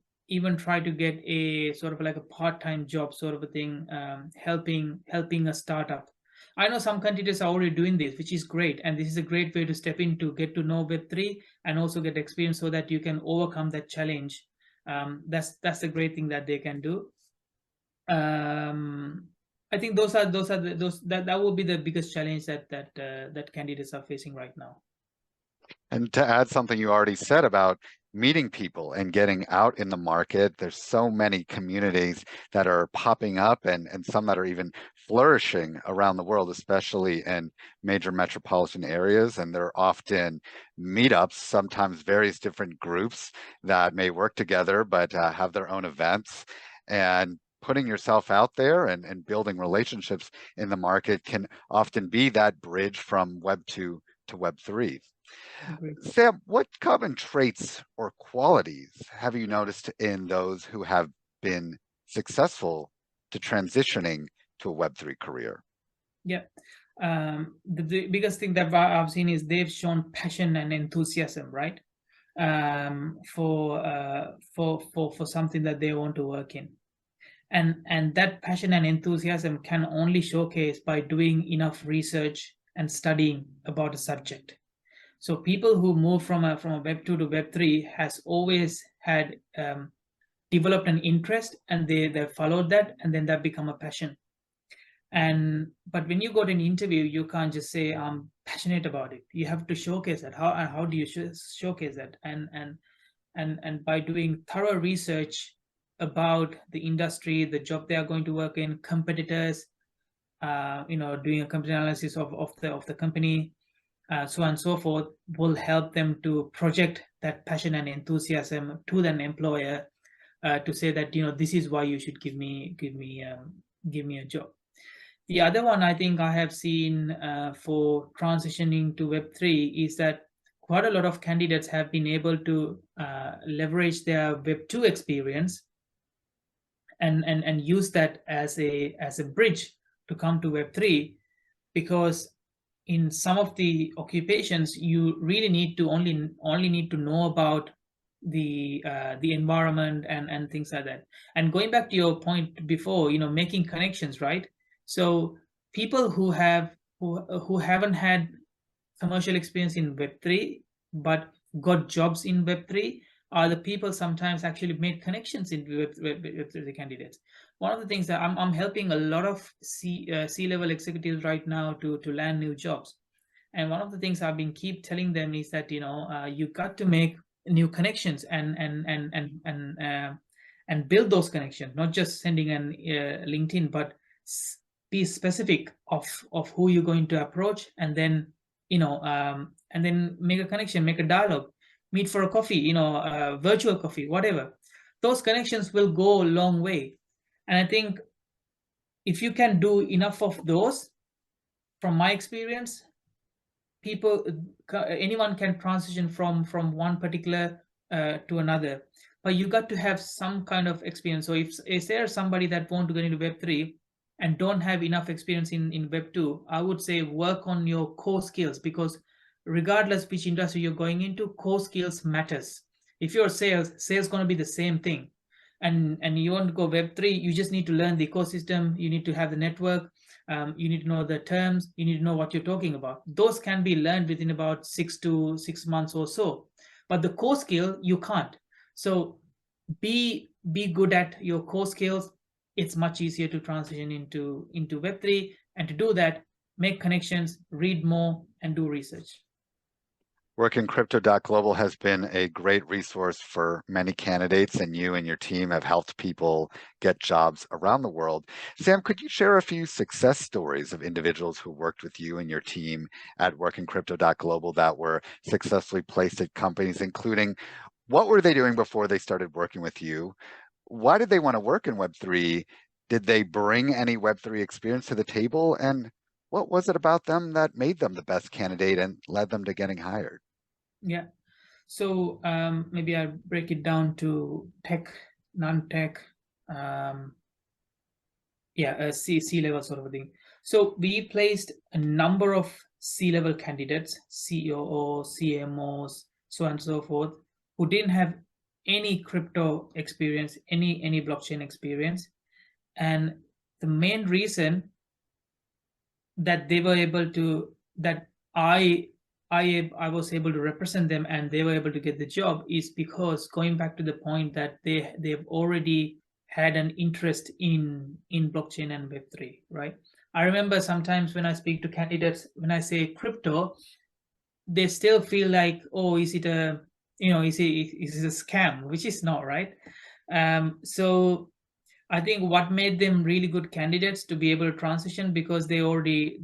try to get a sort of like a part-time job sort of a thing, helping a startup. I know some candidates are already doing this, which is great, and this is a great way to step in to get to know Web3 and also get experience so that you can overcome that challenge. That's a great thing that they can do. I think that will be the biggest challenge that candidates are facing right now. And to add something you already said about meeting people and getting out in the market, there's so many communities that are popping up and some that are even flourishing around the world, especially in major metropolitan areas. And there are often meetups, sometimes various different groups that may work together, but have their own events. And putting yourself out there and building relationships in the market can often be that bridge from Web 2 to Web 3. Sam, what common traits or qualities have you noticed in those who have been successful to transitioning to a Web3 career? Yeah, the biggest thing that I've seen is they've shown passion and enthusiasm, right, for something that they want to work in, and that passion and enthusiasm can only showcase by doing enough research and studying about a subject. So people who move from a Web 2 to Web 3 has always had developed an interest, and they followed that, and then that become a passion. But when you go to an interview, you can't just say I'm passionate about it. You have to showcase that. How do you showcase that? And by doing thorough research about the industry, the job they are going to work in, competitors, doing a competitor analysis of the company. so on and so forth, will help them to project that passion and enthusiasm to an employer, to say that, this is why you should give me a job. The other one I think I have seen for transitioning to Web3 is that quite a lot of candidates have been able to leverage their Web2 experience and use that as a bridge to come to Web3, because in some of the occupations you really need to only need to know about the environment and things like that. And going back to your point before, making connections, right? So people who haven't had commercial experience in Web3 but got jobs in Web3 are the people sometimes actually made connections in Web3 candidates. One of the things that I'm helping a lot of C-level executives right now to land new jobs. And one of the things I've been keep telling them is that, you got to make new connections and build those connections, not just sending an LinkedIn, but be specific of who you're going to approach, and then and then make a connection, make a dialogue, meet for a coffee, virtual coffee, whatever. Those connections will go a long way. And I think if you can do enough of those, from my experience, anyone can transition from one particular to another, but you got to have some kind of experience. So if there's somebody that want to get into Web3 and don't have enough experience in Web2, I would say work on your core skills, because regardless which industry you're going into, core skills matters. If you're sales going to be the same thing, and you want to go Web3, you just need to learn the ecosystem, you need to have the network, you need to know the terms, you need to know what you're talking about. Those can be learned within about 6 months or so, but the core skill you can't. So be good at your core skills. It's much easier to transition into Web3, and to do that, make connections, read more, and do research. WorkInCrypto.Global has been a great resource for many candidates, and you and your team have helped people get jobs around the world. Sam, could you share a few success stories of individuals who worked with you and your team at WorkInCrypto.Global that were successfully placed at companies, including what were they doing before they started working with you? Why did they want to work in Web3? Did they bring any Web3 experience to the table? And what was it about them that made them the best candidate and led them to getting hired? Yeah. So maybe I'll break it down to tech, non-tech, C-level sort of a thing. So we placed a number of C-level candidates, COO, CMOs, so on and so forth, who didn't have any crypto experience, any blockchain experience. And the main reason that they were able to, that I was able to represent them and they were able to get the job, is because, going back to the point that they've already had an interest in blockchain and Web3, right? I remember sometimes when I speak to candidates, when I say crypto, they still feel like, oh, is it a is it a scam? Which is not, right? So I think what made them really good candidates to be able to transition, because they already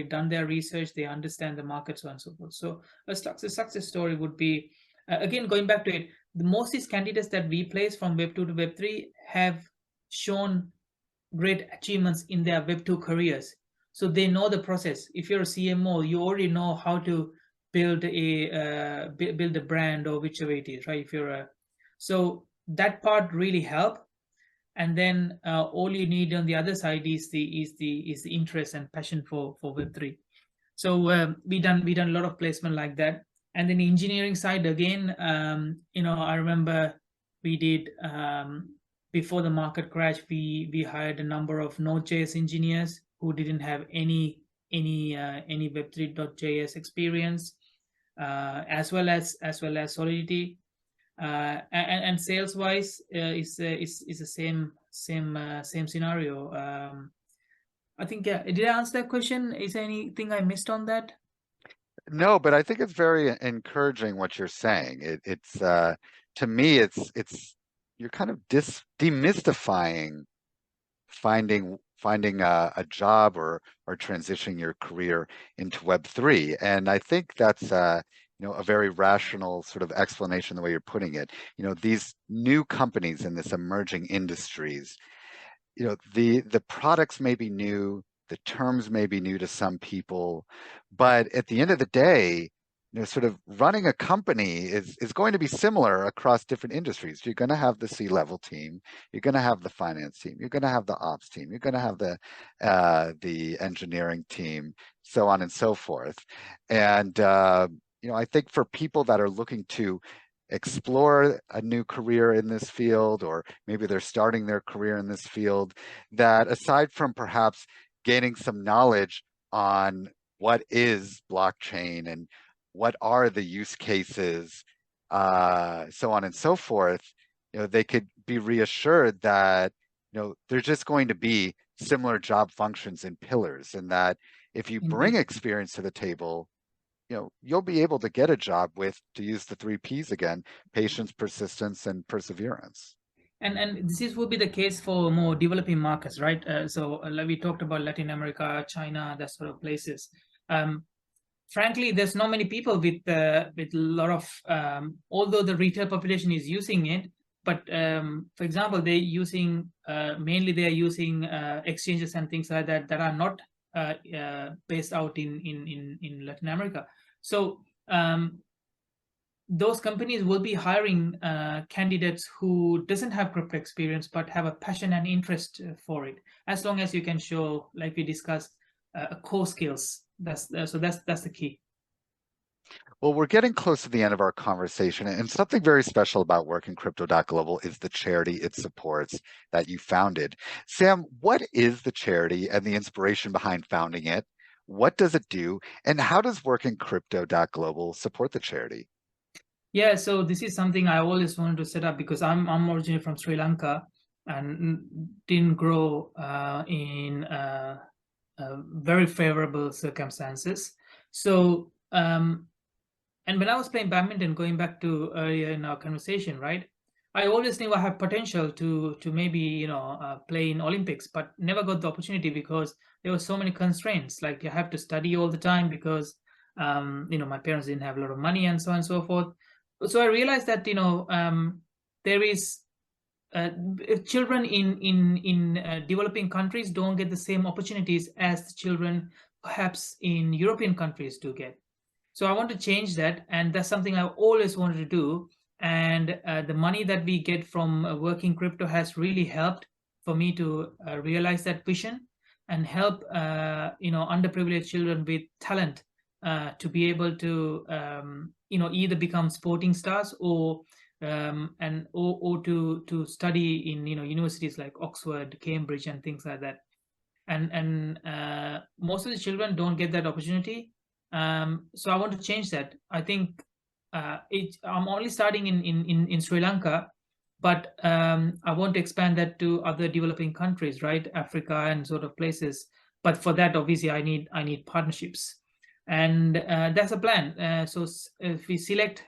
done their research, they understand the market, so on and so forth. So a success story would be, again, going back to it, the most these candidates that we place from Web2 to Web3 have shown great achievements in their Web2 careers. So they know the process. If you're a CMO, you already know how to build a brand, or whichever it is, right? So that part really helped. And then all you need on the other side is the interest and passion for Web3. So we done a lot of placement like that. And then the engineering side, again, I remember we did, before the market crash, we hired a number of Node.js engineers who didn't have any Web3.js experience, as well as Solidity. And sales wise, is the same scenario. I think, yeah. Did I answer that question? Is there anything I missed on that? No, but I think it's very encouraging what you're saying. It's to me, it's you're kind of demystifying finding finding a job or transitioning your career into Web3. And I think that's a very rational sort of explanation the way you're putting it. These new companies in this emerging industries, the products may be new, the terms may be new to some people, but at the end of the day, sort of running a company is going to be similar across different industries. You're going to have the C-level team, you're going to have the finance team, you're going to have the ops team, you're going to have the engineering team, so on and so forth. And I think for people that are looking to explore a new career in this field, or maybe they're starting their career in this field, that aside from perhaps gaining some knowledge on what is blockchain and what are the use cases, so on and so forth, they could be reassured that there's just going to be similar job functions and pillars, and that if you bring Indeed. experience to the table, you'll be able to get a job with, to use the 3 Ps again, patience, persistence, and perseverance. And this will be the case for more developing markets, right? Like we talked about Latin America, China, that sort of places. Frankly, there's not many people with a lot of, although the retail population is using it, but for example, they're using mainly exchanges and things like that that are not based out in Latin America. So those companies will be hiring candidates who doesn't have crypto experience but have a passion and interest for it, as long as you can show, like we discussed, core skills. That's the key. Well, we're getting close to the end of our conversation, and something very special about WorkInCrypto.Global is the charity it supports that you founded. Sam, what is the charity and the inspiration behind founding it? What does it do? And how does WorkInCrypto.Global support the charity? Yeah, so this is something I always wanted to set up, because I'm originally from Sri Lanka and didn't grow in very favorable circumstances. So and when I was playing badminton, going back to earlier in our conversation, right, I always knew I have potential to maybe play in Olympics, but never got the opportunity because there were so many constraints. Like you have to study all the time because my parents didn't have a lot of money and so on and so forth. So I realized that there is children in developing countries don't get the same opportunities as the children perhaps in European countries do get. So I want to change that, and that's something I always wanted to do. And the money that we get from working crypto has really helped for me to realize that vision and help underprivileged children with talent to be able to either become sporting stars or to study in universities like Oxford, Cambridge, and things like that. And most of the children don't get that opportunity. So I want to change that. I think I'm only starting in Sri Lanka, but I want to expand that to other developing countries, right? Africa and sort of places. But for that, obviously, I need partnerships, and that's a plan. So if we select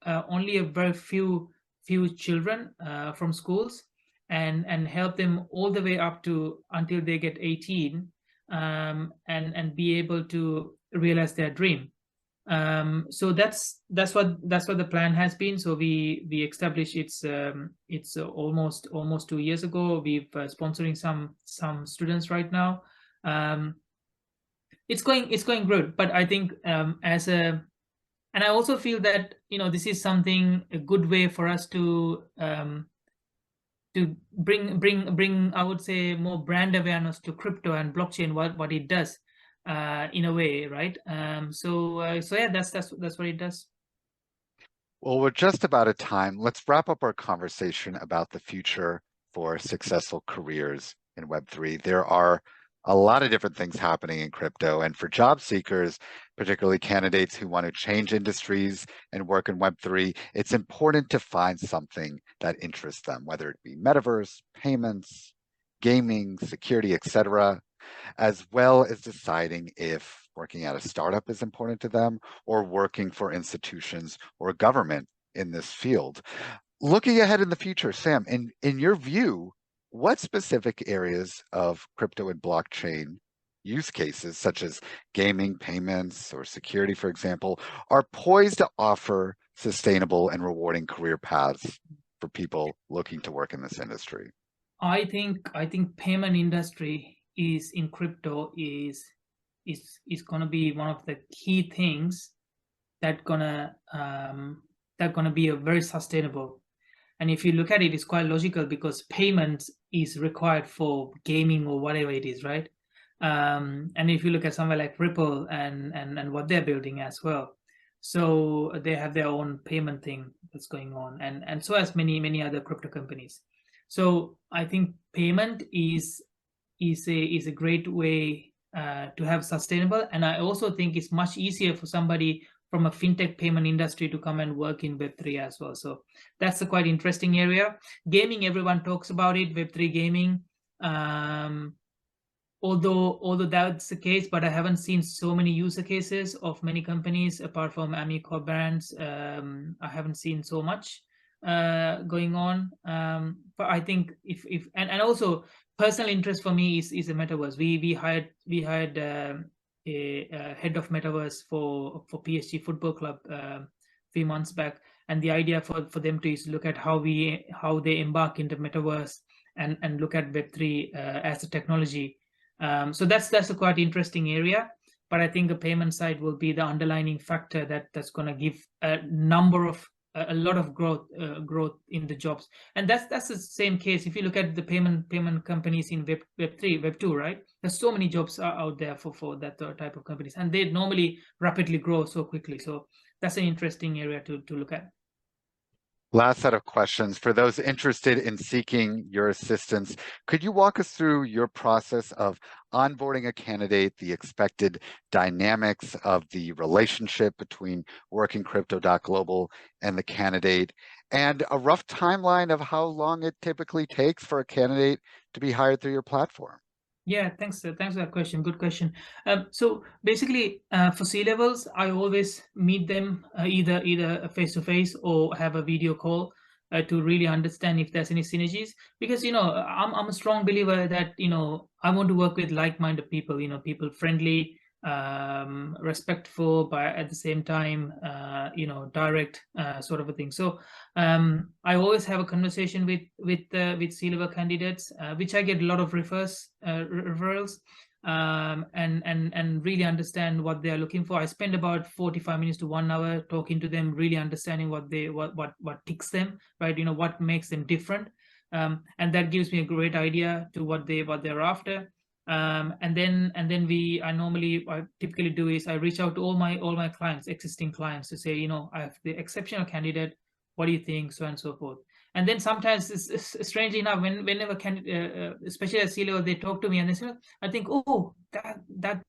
only a very few children from schools, and help them all the way up to until they get 18, and be able to realize their dream. So that's what the plan has been. So we established it's almost 2 years ago. We've sponsoring some students right now. It's going good, but I think and I also feel that this is a good way for us to bring I would say more brand awareness to crypto and blockchain, what it does in a way, right? So yeah, that's what it does. Well, we're just about at time. Let's wrap up our conversation about the future for successful careers in Web3. There are a lot of different things happening in crypto, and for job seekers, particularly candidates who want to change industries and work in Web3, it's important to find something that interests them, whether it be metaverse, payments, gaming, security, etc., as well as deciding if working at a startup is important to them or working for institutions or government in this field. Looking ahead in the future, Sam, in your view, what specific areas of crypto and blockchain use cases, such as gaming, payments, or security, for example, are poised to offer sustainable and rewarding career paths for people looking to work in this industry? I think payment industry is in crypto is gonna be one of the key things that gonna be a very sustainable. And if you look at it, it's quite logical because payment is required for gaming or whatever it is, right? And if you look at somewhere like Ripple and what they're building as well, so they have their own payment thing that's going on, and so as many other crypto companies. So I think payment is a great way to have sustainable, and I also think it's much easier for somebody from a fintech payment industry to come and work in Web3 as well. So that's a quite interesting area. Gaming, everyone talks about it, Web3 gaming. Although that's the case, but I haven't seen so many user cases of many companies apart from Amico brands. I haven't seen so much going on. But I think if and also personal interest for me is the metaverse. We hired a head of metaverse for PSG Football Club a few months back, and the idea for them to is look at how they embark into metaverse and look at Web3 as a technology. So that's a quite interesting area, but I think the payment side will be the underlining factor that's going to give a lot of growth in the jobs. And that's the same case if you look at the payment companies in Web3, Web2, right? There's so many jobs out there for that type of companies, and they normally rapidly grow so quickly. So that's an interesting area to look at. Last set of questions. For those interested in seeking your assistance, could you walk us through your process of onboarding a candidate, the expected dynamics of the relationship between WorkInCrypto.Global and the candidate, and a rough timeline of how long it typically takes for a candidate to be hired through your platform? Yeah, thanks for that question. Good question. So basically, for C-levels, I always meet them either face to face or have a video call to really understand if there's any synergies. Because I'm a strong believer that I want to work with like-minded people. People friendly, respectful, but at the same time, direct sort of a thing. So I always have a conversation with C-level candidates, which I get a lot of referrals, and really understand what they are looking for. I spend about 45 minutes to 1 hour talking to them, really understanding what ticks them, right? What makes them different, and that gives me a great idea to what they're after. And then I typically do is I reach out to all my clients, existing clients, to say, I have the exceptional candidate. What do you think? So on and so forth. And then sometimes, it's strangely enough, whenever especially at C-level, they talk to me and they say, I think, oh, that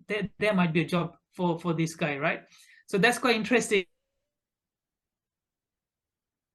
there might be a job for this guy, right? So that's quite interesting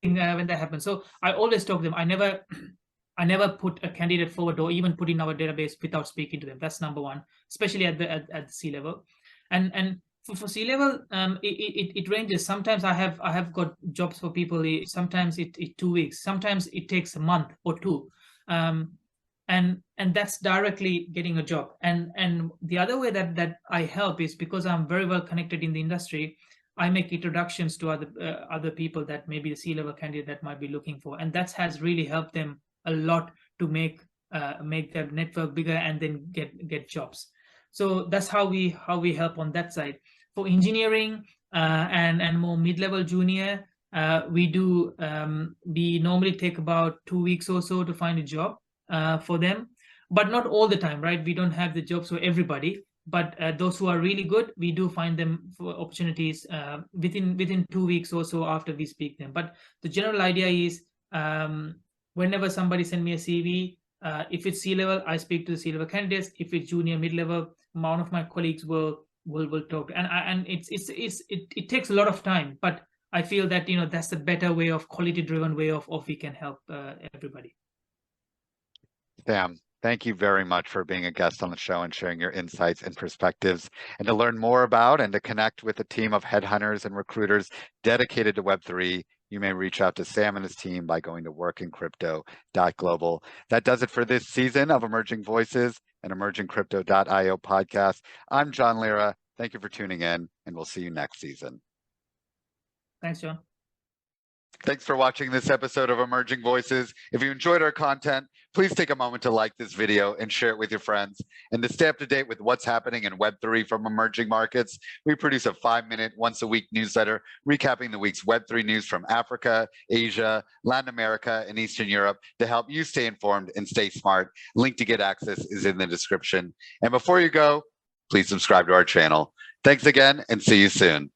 when that happens. So I always talk to them. I never put a candidate forward or even put in our database without speaking to them. That's number one, especially at the C-level. And for C-level, it ranges. Sometimes I have got jobs for people. Sometimes it 2 weeks. Sometimes it takes a month or two, and that's directly getting a job. And the other way that I help is because I'm very well connected in the industry. I make introductions to other people that maybe the C-level candidate that might be looking for, and that has really helped them a lot to make their network bigger and then get jobs. So that's how we help on that side. For engineering and more mid-level junior, we normally take about 2 weeks or so to find a job for them, but not all the time, right? We don't have the jobs for everybody, but those who are really good, we do find them for opportunities within 2 weeks or so after we speak them. But the general idea is, whenever somebody send me a CV, if it's C-level, I speak to the C-level candidates. If it's junior, mid-level, one of my colleagues will talk to. And it takes a lot of time, but I feel that that's the better way of quality-driven way of we can help everybody. Sam, thank you very much for being a guest on the show and sharing your insights and perspectives. And to learn more about and to connect with a team of headhunters and recruiters dedicated to Web3, you may reach out to Sam and his team by going to WorkInCrypto.Global. That does it for this season of Emerging Voices and EmergingCrypto.io podcast. I'm John Lira. Thank you for tuning in, and we'll see you next season. Thanks, John. Thanks for watching this episode of Emerging Voices. If you enjoyed our content, please take a moment to like this video and share it with your friends. And to stay up to date with what's happening in Web3 from emerging markets, we produce a 5-minute, once-a-week newsletter recapping the week's Web3 news from Africa, Asia, Latin America, and Eastern Europe to help you stay informed and stay smart. Link to get access is in the description. And before you go, please subscribe to our channel. Thanks again, and see you soon.